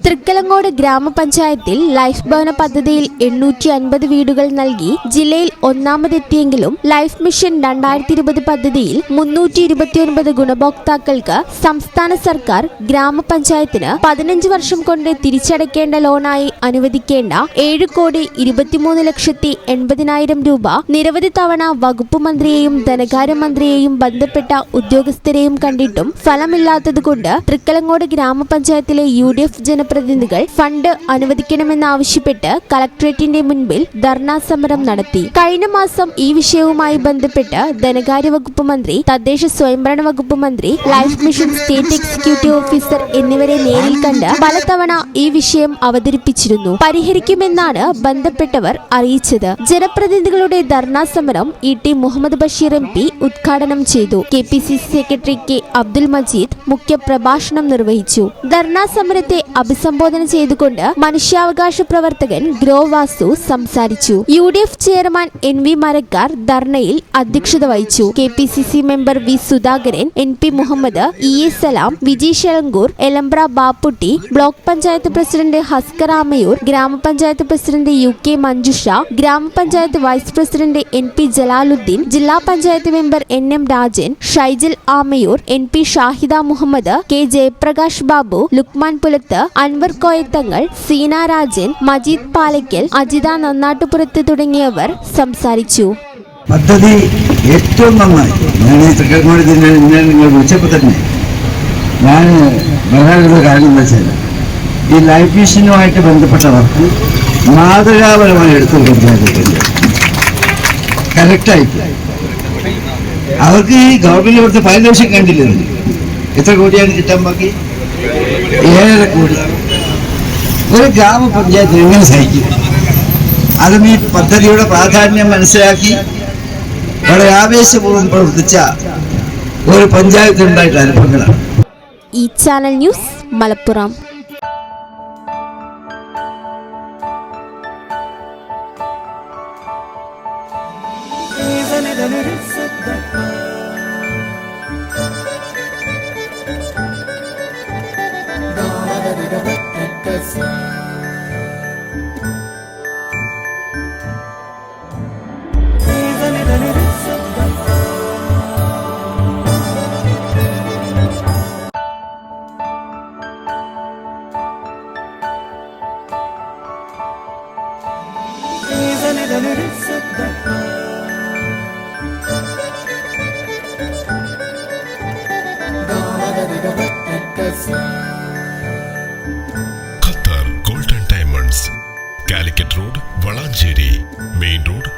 തൃക്കലങ്ങോട് ഗ്രാമപഞ്ചായത്തിൽ ലൈഫ് ഭവന പദ്ധതിയിൽ 850 വീടുകൾ നൽകി ജില്ലയിൽ ഒന്നാമതെത്തിയെങ്കിലും ലൈഫ് മിഷൻ 2020 പദ്ധതിയിൽ 329 ഗുണഭോക്താക്കൾക്ക് സംസ്ഥാന സർക്കാർ ഗ്രാമപഞ്ചായത്തിന് 15 വർഷം കൊണ്ട് തിരിച്ചടയ്ക്കേണ്ട ലോണായി അനുവദിക്കേണ്ട 7,23,80,000 രൂപ നിരവധി തവണ വകുപ്പ് മന്ത്രിയെയും ധനകാര്യമന്ത്രിയെയും ബന്ധപ്പെട്ട ഉദ്യോഗസ്ഥരെയും കണ്ടിട്ടും ഫലമില്ലാത്തതുകൊണ്ട് തൃക്കലങ്ങോട് ഗ്രാമപഞ്ചായത്തിലെ UDF ജനപ്രതിനിധികൾ ഫണ്ട് അനുവദിക്കണമെന്നാവശ്യപ്പെട്ട് കളക്ടറേറ്റിന്റെ മുൻപിൽ ധർണാ സമരം നടത്തി. കഴിഞ്ഞ മാസം ഈ വിഷയവുമായി ബന്ധപ്പെട്ട് ധനകാര്യ വകുപ്പ് മന്ത്രി, തദ്ദേശ സ്വയംഭരണ വകുപ്പ് മന്ത്രി, life mission state executive officer എന്നിവരെ നേരിൽ കണ്ട് പലതവണ ഈ വിഷയം അവതരിപ്പിച്ചിരുന്നു. പരിഹരിക്കുമെന്നാണ് ബന്ധപ്പെട്ടവർ അറിയിച്ചത്. ജനപ്രതിനിധികളുടെ ധർണാ സമരം ET മുഹമ്മദ് ബഷീർ MP ഉദ്ഘാടനം ചെയ്തു. KPCC secretary K Abdul Majeed മുഖ്യ പ്രഭാഷണം നിർവഹിച്ചു. ധർണാ സമരത്തെ അഭിസംബോധന ചെയ്തുകൊണ്ട് മനുഷ്യാവകാശ പ്രവർത്തകൻ ഗ്രോ വാസു സംസാരിച്ചു. UDF ചെയർമാൻ NV മരക്കാർ ധർണയിൽ അധ്യക്ഷത വഹിച്ചു. KPCC member V Sudhakaran, NP Muhammad, EA Salam, Viji Shelankur, Elambra Bapputty, block panchayat president Haskar Amayur, ഗ്രാമപഞ്ചായത്ത് പ്രസിഡന്റ് UK മഞ്ജുഷ, ഗ്രാമപഞ്ചായത്ത് വൈസ് പ്രസിഡന്റ് NP ജലാലുദ്ദീൻ, ജില്ലാ panchayat member NM Rajan, Shaijal Amayur, NP Shahida Muhammad, K Jayaprakash Babu, Lukman Pulath, Anwar Koyathangal, Seena Rajan, Majeed Palakkal, Ajitha Nannattupurath തുടങ്ങിയവർ സംസാരിച്ചു. പദ്ധതി ഏറ്റവും നന്നായി നിങ്ങൾ വിളിച്ചപ്പോൾ തന്നെ ഞാൻ പറയാനുള്ള കാര്യം എന്താ വെച്ചാൽ ഈ ലൈഫ് മിഷനുമായിട്ട് ബന്ധപ്പെട്ടവർക്ക് മാതൃകാപരമായി എടുത്തു പഞ്ചായത്തുണ്ട് കറക്റ്റായിട്ട്. അവർക്ക് ഈ ഗവൺമെന്റ് കൊടുത്ത 15 ലക്ഷം കണ്ടില്ലേ? എത്ര കോടിയാണ് കിട്ടാൻ ബാക്കി? 7.5 കോടി. ഒരു ഗ്രാമപഞ്ചായത്ത് എങ്ങനെ സഹിക്കും? അതും ഈ പദ്ധതിയുടെ പ്രാധാന്യം മനസ്സിലാക്കി വളരെ ആവേശപൂർവ്വം പ്രവർത്തിച്ച ഒരു പഞ്ചായത്ത് ഉണ്ടായിട്ട് അനുഭവങ്ങളാണ്. ഈ channel news Malappuram. Qatar golden diamonds, Calicut road, Valanchery main road,